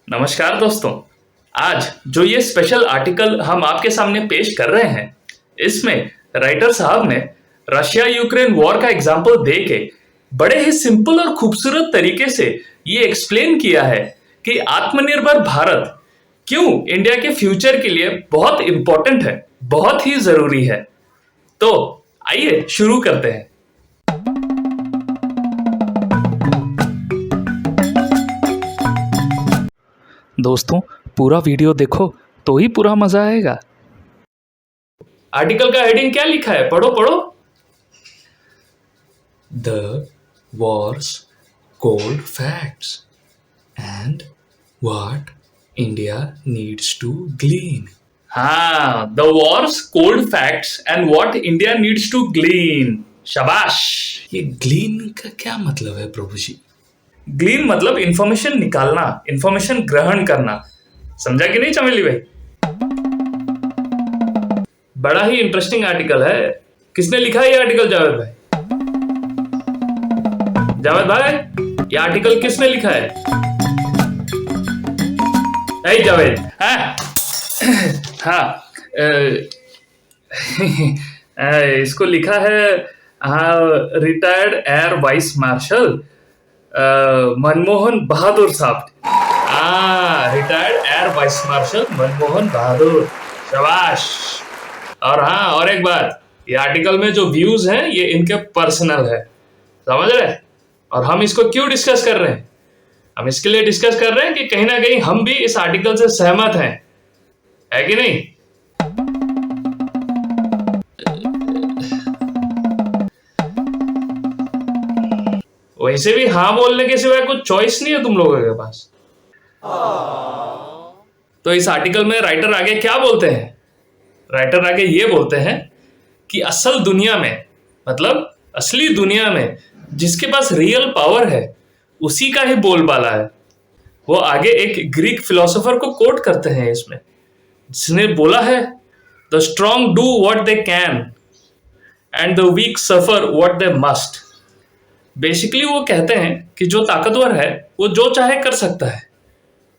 नमस्कार दोस्तों। आज जो ये स्पेशल आर्टिकल हम आपके सामने पेश कर रहे हैं, इसमें राइटर साहब ने रशिया यूक्रेन वॉर का एग्जाम्पल देके बड़े ही सिंपल और खूबसूरत तरीके से ये एक्सप्लेन किया है कि आत्मनिर्भर भारत क्यों इंडिया के फ्यूचर के लिए बहुत इंपॉर्टेंट है, बहुत ही जरूरी है। तो आइए शुरू करते हैं। दोस्तों, पूरा वीडियो देखो तो ही पूरा मजा आएगा। आर्टिकल का हेडिंग क्या लिखा है, पढ़ो पढ़ो। The war's cold facts and what India needs to glean. हाँ, the war's cold facts and what India needs to glean. शाबाश। ये ग्लीन का क्या मतलब है प्रभु जी? ग्लीन मतलब इंफॉर्मेशन निकालना, इंफॉर्मेशन ग्रहण करना। समझा कि नहीं चमेली भाई? बड़ा ही इंटरेस्टिंग आर्टिकल है। किसने लिखा है ये आर्टिकल? जावेद भाई। जावेद भाई, ये आर्टिकल किसने लिखा है? नहीं जावेद। हाँ हाँ, इसको लिखा है retired air vice marshal Manmohan Bahadur साहब। Retired air vice marshal Manmohan Bahadur. शाबाश। और हाँ, और एक बात, ये आर्टिकल में जो व्यूज हैं ये इनके पर्सनल है, समझ रहे? और हम इसको क्यों डिस्कस कर रहे हैं? हम इसके लिए डिस्कस कर रहे हैं कि कहीं ना कहीं हम भी इस आर्टिकल से सहमत हैं, है कि नहीं? वैसे भी हाँ बोलने के सिवाय कुछ चॉइस नहीं है तुम लोगों के पास। तो इस आर्टिकल में राइटर आगे क्या बोलते हैं? राइटर आगे ये बोलते हैं कि असल दुनिया में, मतलब असली दुनिया में जिसके पास रियल पावर है उसी का ही बोलबाला है। वो आगे एक ग्रीक फिलोसोफर को कोट करते हैं इसमें, जिसने बोला है, the strong do what they can and the weak suffer what they must. Basically वो कहते हैं कि जो ताकतवर है वो जो चाहे कर सकता है,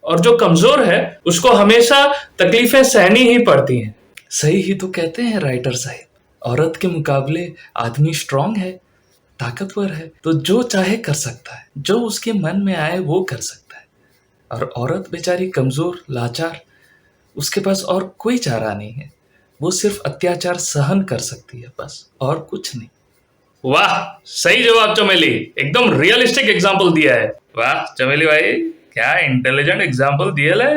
और जो कमजोर है उसको हमेशा तकलीफें सहनी ही पड़ती हैं। सही ही तो कहते हैं राइटर साहब। औरत के मुकाबले आदमी स्ट्रांग है, ताकतवर है, तो जो चाहे कर सकता है, जो उसके मन में आए वो कर सकता है। और औरत बेचारी कमजोर, लाचार, उसके पास और कोई चारा नहीं है। वो सिर्फ अत्याचार सहन कर सकती है, बस, और कुछ नहीं। वाह, सही जवाब चमेली। एकदम रियलिस्टिक एग्जांपल दिया है। वाह चमेली भाई, क्या इंटेलिजेंट एग्जांपल दिया है।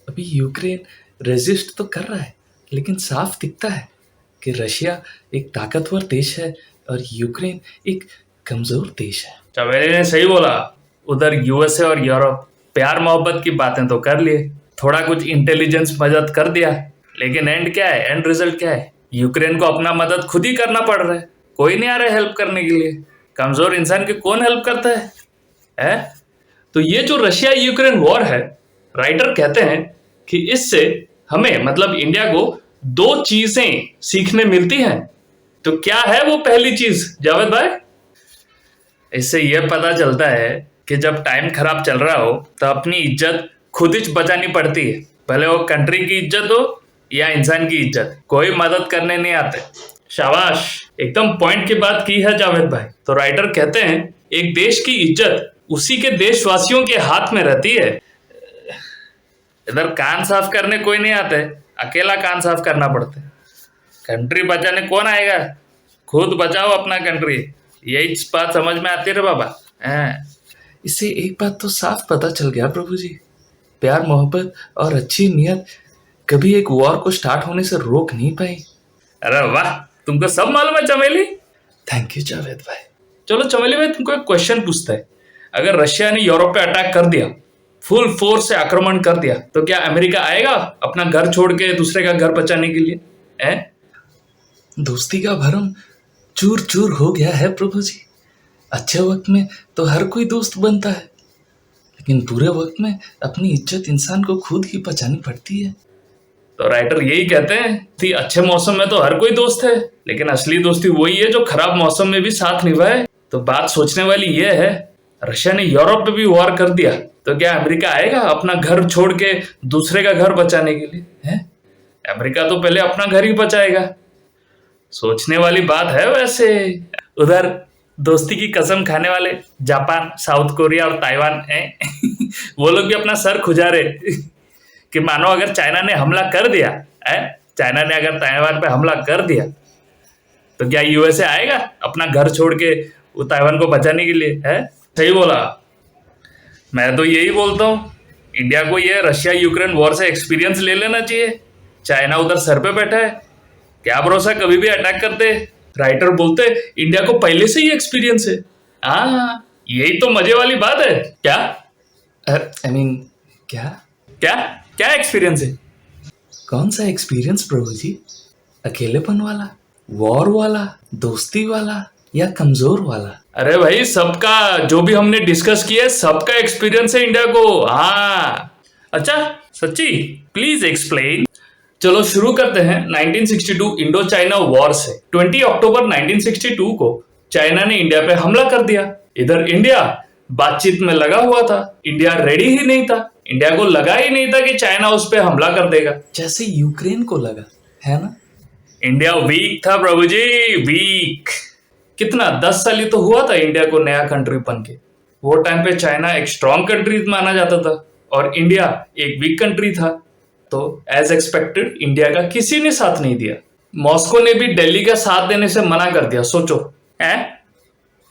अभी यूक्रेन रेजिस्ट तो कर रहा है, लेकिन साफ दिखता है कि रशिया एक ताकतवर देश है और यूक्रेन एक कमजोर देश है। चमेली ने सही बोला। उधर यूएसए और यूरोप प्यार मोहब्बत की बातें तो कर लिए, थोड़ा कुछ इंटेलिजेंस मदद कर दिया, लेकिन एंड क्या है? एंड रिजल्ट क्या है? यूक्रेन को अपना मदद खुद ही करना पड़ रहा है। कोई नहीं आ रहा है हेल्प करने के लिए। कमजोर इंसान की कौन हेल्प करता है? तो ये जो रशिया यूक्रेन वॉर है, राइटर कहते हैं कि इससे हमें, मतलब इंडिया को, दो चीजें सीखने मिलती हैं। तो क्या है वो पहली चीज जावेद भाई? इससे यह पता चलता है कि जब टाइम खराब चल रहा हो तो अपनी इज्जत खुद ही बचानी पड़ती है, भले वो कंट्री की इज्जत हो या इंसान की इज्जत। कोई मदद करने नहीं आते। शाबाश, एकदम पॉइंट की बात की है जावेद भाई। तो राइटर कहते हैं एक देश की इज्जत उसी के देशवासियों के हाथ में रहती है। इधर कान साफ करने कोई नहीं आते, अकेला कान साफ करना पड़ता है। कंट्री बचाने कौन आएगा? खुद बचाओ अपना कंट्री। यही बात समझ में आती है रे बाबा। इससे एक बात तो साफ पता चल गया प्रभु जी, प्यार मोहब्बत और अच्छी नियत कभी एक वॉर को स्टार्ट होने से रोक नहीं पाई। अरे वाह, तुमको सब मालूम है चमेली। थैंक यू जावेद भाई। चलो चमेली भाई, तुमको एक क्वेश्चन पूछता है। अगर रशिया ने यूरोप पे अटैक कर दिया, फुल फोर्स से आक्रमण कर दिया, तो क्या अमेरिका आएगा अपना घर छोड़ के दूसरे का घर बचाने के लिए? दोस्ती का भरम चूर चूर हो गया है प्रभु जी। अच्छे वक्त में तो हर कोई दोस्त बनता है, लेकिन बुरे वक्त में अपनी इज्जत इंसान को खुद ही बचानी पड़ती है। तो राइटर यही कहते हैं कि अच्छे मौसम में तो हर कोई दोस्त है, लेकिन असली दोस्ती वही है जो खराब मौसम में भी साथ निभाए। तो बात सोचने वाली यह है, रशिया ने यूरोप पे भी वॉर कर दिया, तो क्या अमेरिका आएगा अपना घर छोड़ के दूसरे का घर बचाने के लिए? है, अमेरिका तो पहले अपना घर ही बचाएगा। सोचने वाली बात है वैसे। उधर दोस्ती की कसम खाने वाले जापान, साउथ कोरिया और ताइवान है वो लोग भी अपना सर खुजा रहे कि मानो अगर चाइना ने हमला कर दिया है, चाइना ने अगर ताइवान पे हमला कर दिया तो क्या यूएसए आएगा अपना घर छोड़ के वो ताइवान को बचाने के लिए? है, सही बोला। मैं तो यही बोलता हूँ, इंडिया को ये रशिया यूक्रेन वॉर से एक्सपीरियंस ले लेना चाहिए। चाइना उधर सर पे बैठा है, क्या भरोसा कभी भी अटैक करते। राइटर बोलते इंडिया को पहले से ही एक्सपीरियंस है। हाँ, यही तो मजे वाली बात है। क्या आई मीन क्या क्या क्या एक्सपीरियंस है? कौन सा एक्सपीरियंस प्रभु जी? अकेलेपन वाला, वॉर वाला, दोस्ती वाला या कमजोर वाला? अरे भाई, सबका जो भी हमने डिस्कस किया है सबका एक्सपीरियंस है इंडिया को। हाँ, अच्छा सच्ची, प्लीज एक्सप्लेन। चलो शुरू करते हैं 1962 इंडो चाइना वॉर से। 20 अक्टूबर 1962 को चाइना ने इंडिया पे हमला कर दिया। इधर इंडिया बातचीत में लगा हुआ था, इंडिया रेडी ही नहीं था। इंडिया को लगा ही नहीं था कि चाइना उस पर हमला कर देगा, जैसे यूक्रेन को लगा है ना। इंडिया वीक था प्रभु जी, वीक। कितना 10 साल ही तो हुआ था इंडिया को नया कंट्री बन के। वो टाइम पे चाइना एक स्ट्रॉन्ग कंट्री माना जाता था और इंडिया एक वीक कंट्री था। तो एज एक्सपेक्टेड इंडिया का किसी ने साथ नहीं दिया। मॉस्को ने भी दिल्ली का साथ देने से मना कर दिया। सोचो, है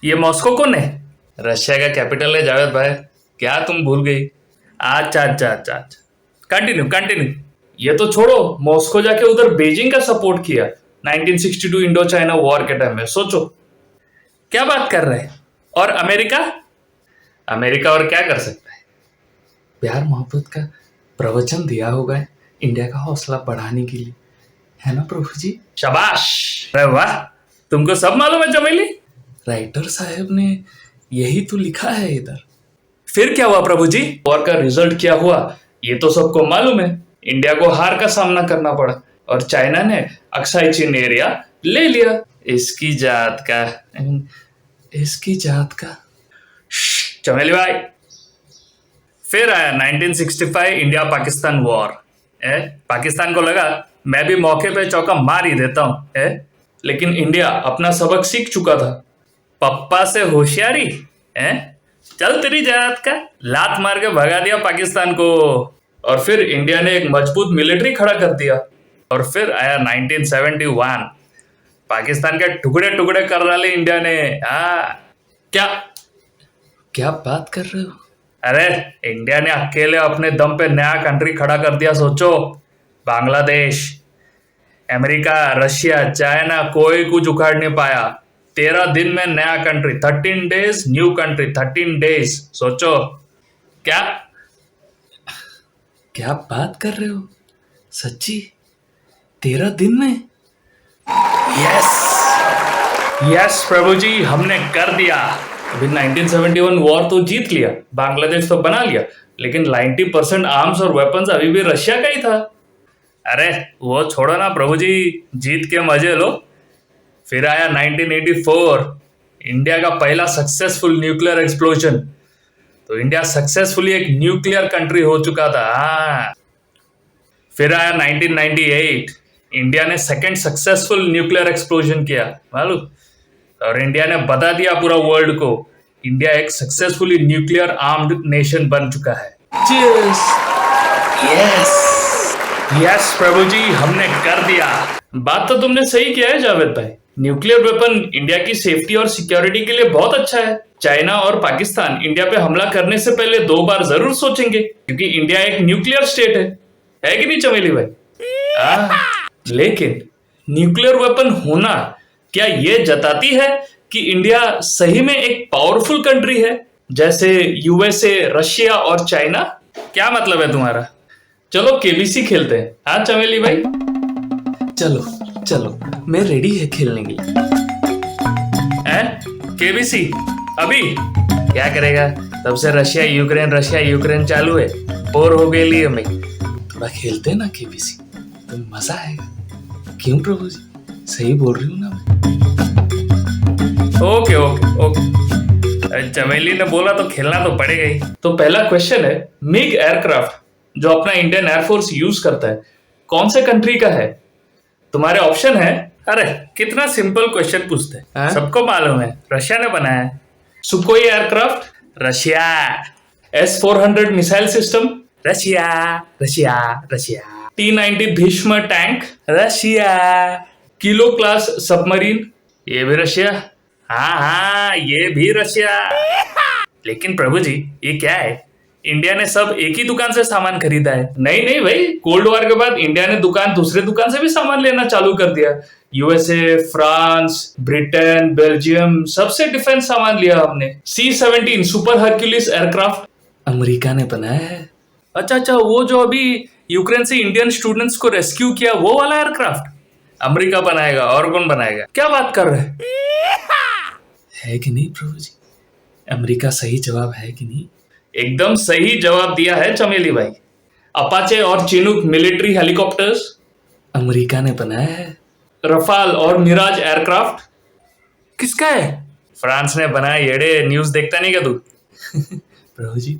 ये मॉस्को कौन है? रशिया का कैपिटल है जावेद भाई, क्या तुम भूल गई? अच्छा अच्छा अच्छा अच्छा, कंटिन्यू कंटिन्यू। ये तो छोड़ो, मॉस्को जाके उधर बीजिंग का सपोर्ट किया 1962 इंडो चाइना वॉर के टाइम में। सोचो क्या बात कर रहे हैं। और अमेरिका, अमेरिका और क्या कर सकता है? प्यार मोहब्बत का प्रवचन दिया होगा इंडिया का हौसला बढ़ाने के लिए, है ना प्रभु जी? शाबाश, अरे वाह, तुमको सब मालूम है चमेली। राइटर साहब ने यही तो लिखा है इधर। फिर क्या हुआ प्रभु जी? वॉर का रिजल्ट क्या हुआ ये तो सबको मालूम है। इंडिया को हार का सामना करना पड़ा और चाइना ने अक्साई चीन एरिया ले लिया। इसकी जात का, इसकी जात का। चमेली भाई, फिर आया 1965 इंडिया पाकिस्तान वॉर। पाकिस्तान को लगा मैं भी मौके पे चौका मार ही देता हूं, लेकिन इंडिया अपना सबक सीख चुका था। पप्पा से होशियारी, चल तेरी जात का, लात मार के भगा दिया पाकिस्तान को। और फिर इंडिया ने एक मजबूत मिलिट्री खड़ा कर दिया। और फिर आया 1971, पाकिस्तान के टुकड़े टुकड़े कर डाले इंडिया ने। क्या क्या बात कर रहे हो? अरे इंडिया ने अकेले अपने दम पे नया कंट्री खड़ा कर दिया। सोचो, बांग्लादेश, अमेरिका, रशिया, चाइना, कोई कुछ उखाड़ नहीं पाया। 13 दिन में नया country, 13 days new country, 13 days. सोचो क्या क्या बात कर रहे हो? सच्ची 13 दिन में? यस यस प्रभु जी, हमने कर दिया। अभी 1971 वॉर तो जीत लिया, बांग्लादेश तो बना लिया, लेकिन 90% आर्म्स और वेपन्स अभी भी रशिया का ही था। अरे वो छोड़ो ना प्रभु जी, जीत के मजे लो। फिर आया 1984, इंडिया का पहला सक्सेसफुल न्यूक्लियर एक्सप्लोजन। तो इंडिया सक्सेसफुली एक न्यूक्लियर कंट्री हो चुका था। हाँ, फिर आया 1998, इंडिया ने सेकंड सक्सेसफुल न्यूक्लियर एक्सप्लोजन किया, मालूम। और इंडिया ने बता दिया पूरा वर्ल्ड को, इंडिया एक सक्सेसफुली न्यूक्लियर आर्म्ड नेशन बन चुका है। यस यस प्रभु जी, हमने कर दिया। बात तो तुमने सही किया है जावेद भाई, न्यूक्लियर वेपन इंडिया की सेफ्टी और सिक्योरिटी के लिए बहुत अच्छा है। चाइना और पाकिस्तान इंडिया पे हमला करने से पहले 2 बार जरूर सोचेंगे, क्योंकि इंडिया एक न्यूक्लियर स्टेट है कि नहीं चमेली भाई? लेकिन न्यूक्लियर वेपन होना क्या ये जताती है कि इंडिया सही में एक पावरफुल कंट्री है, जैसे यूएसए, रशिया और चाइना? क्या मतलब है तुम्हारा? चलो केबीसी खेलते हैं। हाँ चमेली भाई, चलो चलो, मैं रेडी है खेलने के लिए। केबीसी अभी क्या करेगा? तब से रशिया यूक्रेन चालू है, बोर हो गई लिए हमें। थोड़ा खेलते हैं ना केबीसी, तो मजा आएगा। क्यों प्रभु जी, सही बोल रही हूँ ना मैं? Okay okay okay. चमेली ने बोला तो खेलना तो पड़ेगा ही। तो पहला क्वेश्चन है, मिग एयरक्राफ्ट जो अपना इंडियन एयरफोर्स यूज करता है कौन से कंट्री का है? तुम्हारे ऑप्शन है, अरे कितना सिंपल क्वेश्चन पूछते हैं, सबको मालूम है रशिया ने बनाया है। सुकोई aircraft Russia, S-400 missile system Russia Russia Russia, T-90 Bhishma tank Russia, kilo class submarine ये भी रशिया, हाँ ये भी रशिया। लेकिन प्रभु जी ये क्या है, इंडिया ने सब एक ही दुकान से सामान खरीदा है। नहीं नहीं भाई, कोल्ड वॉर के बाद इंडिया ने दूसरे दुकान से भी सामान लेना चालू कर दिया। यूएसए, फ्रांस, ब्रिटेन, बेल्जियम सबसे डिफेंस सामान लिया हमने। C-17 super Hercules aircraft America ने बनाया है। अच्छा, वो जो अभी यूक्रेन से इंडियन स्टूडेंट्स को रेस्क्यू किया वो वाला एयरक्राफ्ट अमेरिका बनाएगा, और कौन बनाएगा? क्या बात कर रहे है कि नहीं प्रभु जी? अमेरिका सही जवाब है कि नहीं? एकदम सही जवाब दिया है चमेली भाई। अपाचे और चिनूक मिलिट्री हेलीकॉप्टर्स अमेरिका ने बनाया है। रफाल और मिराज एयरक्राफ्ट किसका है? फ्रांस ने बनाया। येड़े न्यूज देखता नहीं क्या तू? प्रभु जी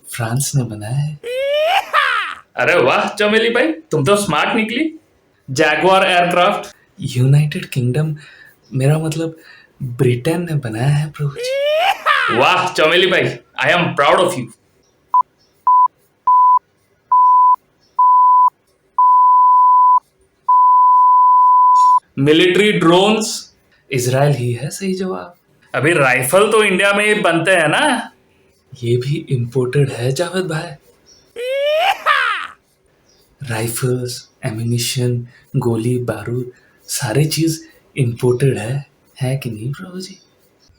फ्रांस ने बनाया है। अरे वाह चमेली भाई, तुम तो स्मार्ट निकली। जैगवार एयरक्राफ्ट यूनाइटेड किंगडम, मेरा मतलब ब्रिटेन ने बनाया है प्रभु जी। वाह चमेली भाई, I am proud of you. Military drones Israel ही है सही जवाब। अभी राइफल तो इंडिया में ही बनते हैं ना, ये भी इंपोर्टेड है जावेद भाई। राइफल्स, एम्यूनिशन, गोली बारूद सारी चीज इंपोर्टेड है कि नहीं प्रभु जी?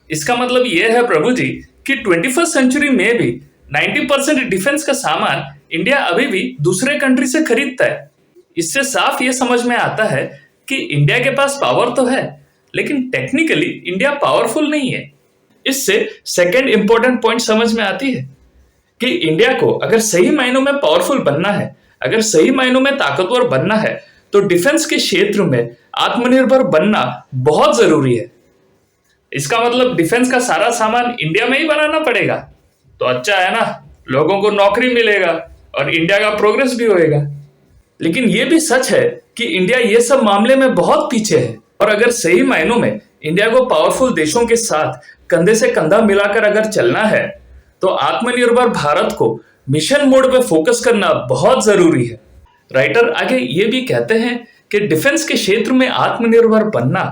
इसका मतलब यह है प्रभु जी कि 21st सेंचुरी में भी 90% डिफेंस का सामान इंडिया अभी भी दूसरे कंट्री से खरीदता है। इससे साफ ये समझ में आता है कि इंडिया के पास पावर तो है, लेकिन टेक्निकली इंडिया पावरफुल नहीं है। इससे सेकंड इंपॉर्टेंट पॉइंट समझ में आती है कि इंडिया को अगर सही मायनों में पावरफुल बनना है, अगर सही मायनों में ताकतवर बनना है, तो डिफेंस के क्षेत्र में आत्मनिर्भर बनना बहुत जरूरी है। इसका मतलब डिफेंस का सारा सामान इंडिया में ही बनाना पड़ेगा, तो अच्छा है ना, लोगों को नौकरी मिलेगा और इंडिया का प्रोग्रेस भी होएगा। लेकिन यह भी सच है कि इंडिया ये सब मामले में बहुत पीछे है, और अगर सही मायनों में इंडिया को पावरफुल देशों के साथ कंधे से कंधा मिलाकर अगर चलना है, तो आत्मनिर्भर भारत को मिशन मोड पे फोकस करना बहुत जरूरी है। राइटर आगे ये भी कहते हैं कि डिफेंस के क्षेत्र में आत्मनिर्भर बनना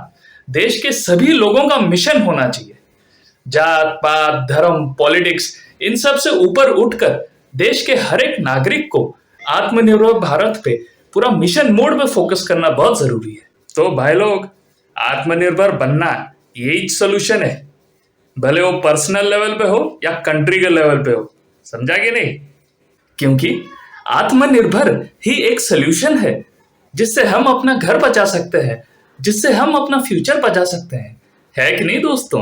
देश के सभी लोगों का मिशन होना चाहिए। जात पात, धर्म, पॉलिटिक्स इन सब से ऊपर उठकर देश के हर एक नागरिक को आत्मनिर्भर भारत पे पूरा मिशन मोड में फोकस करना बहुत जरूरी है। तो भाई लोग, आत्मनिर्भर बनना यही सोल्यूशन है, भले वो पर्सनल लेवल पे हो या कंट्री के लेवल पे हो। समझा कि नहीं? क्योंकि आत्मनिर्भर ही एक सोल्यूशन है जिससे हम अपना घर बचा सकते हैं, जिससे हम अपना फ्यूचर बचा सकते हैं। है कि नहीं दोस्तों?